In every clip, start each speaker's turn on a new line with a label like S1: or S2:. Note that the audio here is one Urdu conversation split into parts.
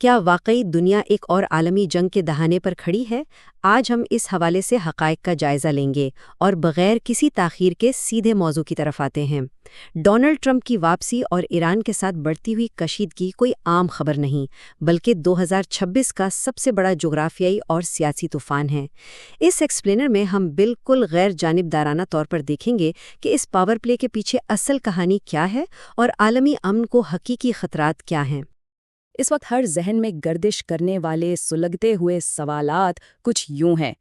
S1: کیا واقعی دنیا ایک اور عالمی جنگ کے دہانے پر کھڑی ہے؟ آج ہم اس حوالے سے حقائق کا جائزہ لیں گے اور بغیر کسی تاخیر کے سیدھے موضوع کی طرف آتے ہیں۔ ڈونلڈ ٹرمپ کی واپسی اور ایران کے ساتھ بڑھتی ہوئی کشیدگی کوئی عام خبر نہیں، بلکہ 2026 کا سب سے بڑا جغرافیائی اور سیاسی طوفان ہے۔ اس ایکسپلینر میں ہم بالکل غیر جانبدارانہ طور پر دیکھیں گے کہ اس پاور پلے کے پیچھے اصل کہانی کیا ہے اور عالمی امن کو حقیقی خطرات کیا ہیں۔
S2: اس وقت ہر ذہن میں گردش کرنے والے سلگتے ہوئے سوالات کچھ یوں ہیں: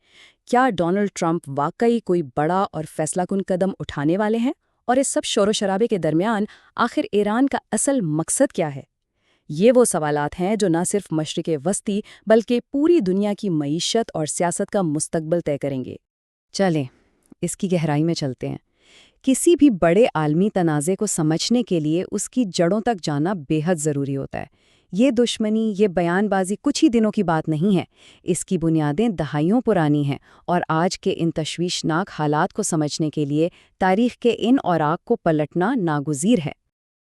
S2: کیا ڈونلڈ ٹرمپ واقعی کوئی بڑا اور فیصلہ کن قدم اٹھانے والے ہیں؟ اور اس سب شور و شرابے کے درمیان آخر ایران کا اصل مقصد کیا ہے؟ یہ وہ سوالات ہیں جو نہ صرف مشرق وسطی بلکہ پوری دنیا کی معیشت اور سیاست کا مستقبل طے کریں گے۔ چلیں اس کی گہرائی میں چلتے ہیں۔ کسی بھی بڑے عالمی تنازع کو سمجھنے کے لیے اس کی جڑوں تک جانا بے حد ضروری ہوتا ہے۔ یہ دشمنی، یہ بیان بازی کچھ ہی دنوں کی بات نہیں ہے، اس کی بنیادیں دہائیوں پرانی ہیں، اور آج کے ان تشویشناک حالات کو سمجھنے کے لیے تاریخ کے ان اوراق کو پلٹنا ناگزیر ہے۔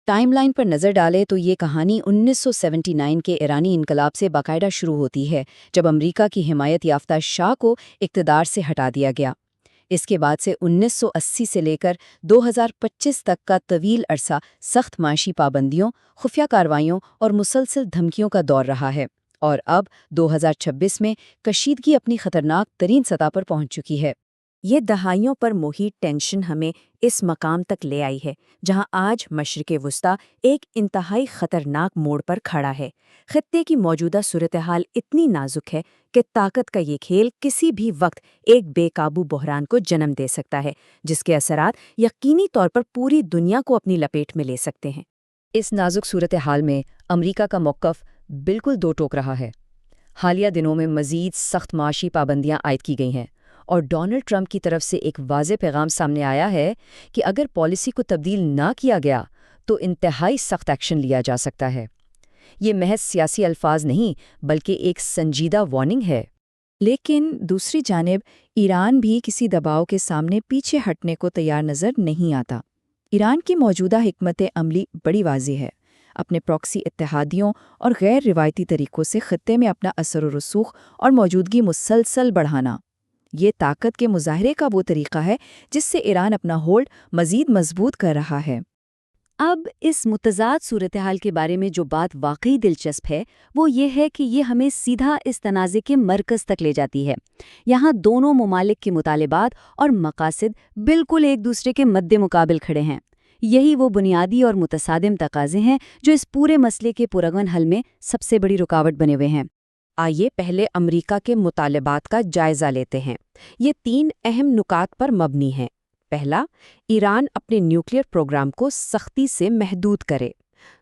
S2: ٹائم لائن پر نظر ڈالے تو یہ کہانی 1979 کے ایرانی انقلاب سے باقاعدہ شروع ہوتی ہے، جب امریکا کی حمایت یافتہ شاہ کو اقتدار سے ہٹا دیا گیا۔ اس کے بعد سے 1980 سے لے کر 2025 تک کا طویل عرصہ سخت معاشی پابندیوں، خفیہ کارروائیوں اور مسلسل دھمکیوں کا دور رہا ہے، اور اب 2026 میں کشیدگی اپنی خطرناک ترین سطح پر پہنچ چکی ہے۔ یہ دہائیوں پر محیط ٹینشن ہمیں اس مقام تک لے آئی ہے جہاں آج مشرق وسطیٰ ایک انتہائی خطرناک موڑ پر کھڑا ہے۔ خطے کی موجودہ صورتحال اتنی نازک ہے کہ طاقت کا یہ کھیل کسی بھی وقت ایک بے قابو بحران کو جنم دے سکتا ہے، جس کے اثرات یقینی طور پر پوری دنیا کو اپنی لپیٹ میں لے سکتے ہیں۔ اس نازک صورتحال میں امریکہ کا موقف بالکل دو ٹوک رہا ہے۔ حالیہ دنوں میں مزید سخت معاشی پابندیاں عائد کی گئی ہیں، اور ڈونلڈ ٹرمپ کی طرف سے ایک واضح پیغام سامنے آیا ہے کہ اگر پالیسی کو تبدیل نہ کیا گیا تو انتہائی سخت ایکشن لیا جا سکتا ہے۔ یہ محض سیاسی الفاظ نہیں بلکہ ایک سنجیدہ وارننگ ہے۔ لیکن دوسری جانب ایران بھی کسی دباؤ کے سامنے پیچھے ہٹنے کو تیار نظر نہیں آتا۔ ایران کی موجودہ حکمت عملی بڑی واضح ہے: اپنے پراکسی اتحادیوں اور غیر روایتی طریقوں سے خطے میں اپنا اثر و رسوخ اور موجودگی مسلسل بڑھانا۔ یہ طاقت کے مظاہرے کا وہ طریقہ ہے جس سے ایران اپنا ہولڈ مزید مضبوط کر رہا ہے۔ اب اس متضاد صورتحال کے بارے میں جو بات واقعی دلچسپ ہے وہ یہ ہے کہ یہ ہمیں سیدھا اس تنازع کے مرکز تک لے جاتی ہے۔ یہاں دونوں ممالک کے مطالبات اور مقاصد بالکل ایک دوسرے کے مد مقابل کھڑے ہیں۔ یہی وہ بنیادی اور متصادم تقاضے ہیں جو اس پورے مسئلے کے پرامن حل میں سب سے بڑی رکاوٹ بنے ہوئے ہیں۔ آئیے پہلے امریکہ کے مطالبات کا جائزہ لیتے ہیں۔ یہ 3 اہم نکات پر مبنی ہیں۔ پہلا، ایران اپنے نیوکلیئر پروگرام کو سختی سے محدود کرے۔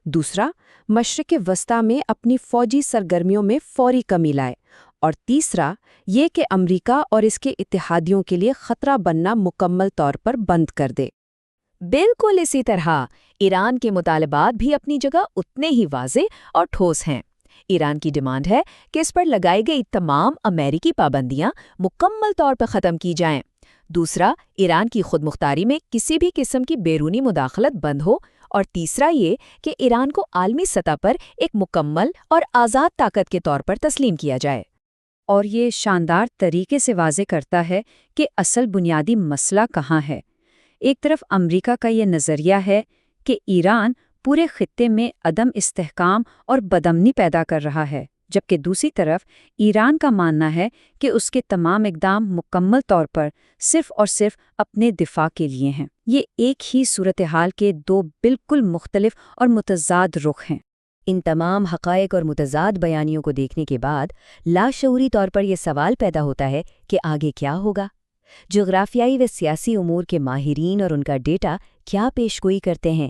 S2: دوسرا، مشرق وسطیٰ میں اپنی فوجی سرگرمیوں میں فوری کمی لائے۔ اور تیسرا، یہ کہ امریکہ اور اس کے اتحادیوں کے لیے خطرہ بننا مکمل طور پر بند کر دے۔ بالکل اسی طرح ایران کے مطالبات بھی اپنی جگہ اتنے ہی واضح اور ٹھوس ہیں۔ ایران کی ڈیمانڈ ہے کہ اس پر لگائی گئی تمام امریکی پابندیاں مکمل طور پر ختم کی جائیں۔ دوسرا، ایران کی خود مختاری میں کسی بھی قسم کی بیرونی مداخلت بند ہو۔ اور تیسرا یہ کہ ایران کو عالمی سطح پر ایک مکمل اور آزاد طاقت کے طور پر تسلیم کیا جائے۔ اور یہ شاندار طریقے سے واضح کرتا ہے کہ اصل بنیادی مسئلہ کہاں ہے۔ ایک طرف امریکہ کا یہ نظریہ ہے کہ ایران پورے خطے میں عدم استحکام اور بدامنی پیدا کر رہا ہے، جبکہ دوسری طرف ایران کا ماننا ہے کہ اس کے تمام اقدام مکمل طور پر صرف اور صرف اپنے دفاع کے لیے ہیں۔ یہ ایک ہی صورتحال کے 2 بالکل مختلف اور متضاد رخ ہیں۔ ان تمام حقائق اور متضاد بیانیوں کو دیکھنے کے بعد لاشعوری طور پر یہ سوال پیدا ہوتا ہے کہ آگے کیا ہوگا؟ جغرافیائی و سیاسی امور کے ماہرین اور ان کا ڈیٹا کیا پیش گوئی کرتے ہیں؟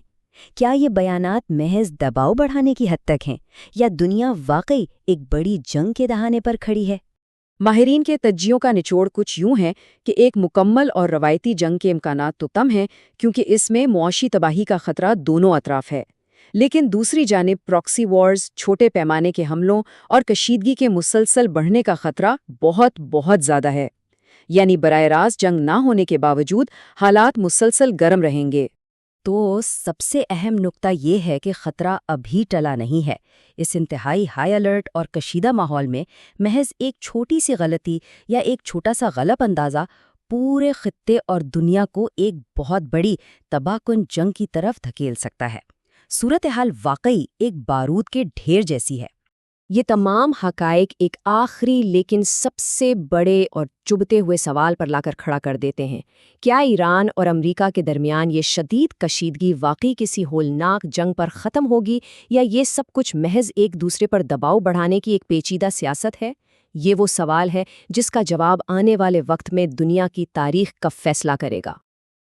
S2: کیا یہ بیانات محض دباؤ بڑھانے کی حد تک ہیں یا دنیا واقعی ایک بڑی جنگ کے دہانے پر کھڑی ہے؟ ماہرین کے تجزیوں کا نچوڑ کچھ یوں ہے کہ ایک مکمل اور روایتی جنگ کے امکانات تو کم ہیں کیونکہ اس میں معاشی تباہی کا خطرہ دونوں اطراف ہے، لیکن دوسری جانب پراکسی وارز، چھوٹے پیمانے کے حملوں اور کشیدگی کے مسلسل بڑھنے کا خطرہ بہت زیادہ ہے۔ یعنی براہ راست جنگ نہ ہونے کے باوجود حالات مسلسل گرم رہیں گے۔ تو سب سے اہم نقطہ یہ ہے کہ خطرہ ابھی ٹلا نہیں ہے۔ اس انتہائی ہائی الرٹ اور کشیدہ ماحول میں محض ایک چھوٹی سی غلطی یا ایک چھوٹا سا غلط اندازہ پورے خطے اور دنیا کو ایک بہت بڑی تباہ کن جنگ کی طرف دھکیل سکتا ہے۔ صورتحال واقعی ایک بارود کے ڈھیر جیسی ہے۔
S3: یہ تمام حقائق ایک آخری لیکن سب سے بڑے اور چبھتے ہوئے سوال پر لا کر کھڑا کر دیتے ہیں۔ کیا ایران اور امریکہ کے درمیان یہ شدید کشیدگی واقعی کسی ہولناک جنگ پر ختم ہوگی، یا یہ سب کچھ محض ایک دوسرے پر دباؤ بڑھانے کی ایک پیچیدہ سیاست ہے؟ یہ وہ سوال ہے جس کا جواب آنے والے وقت میں دنیا کی تاریخ کا فیصلہ کرے گا۔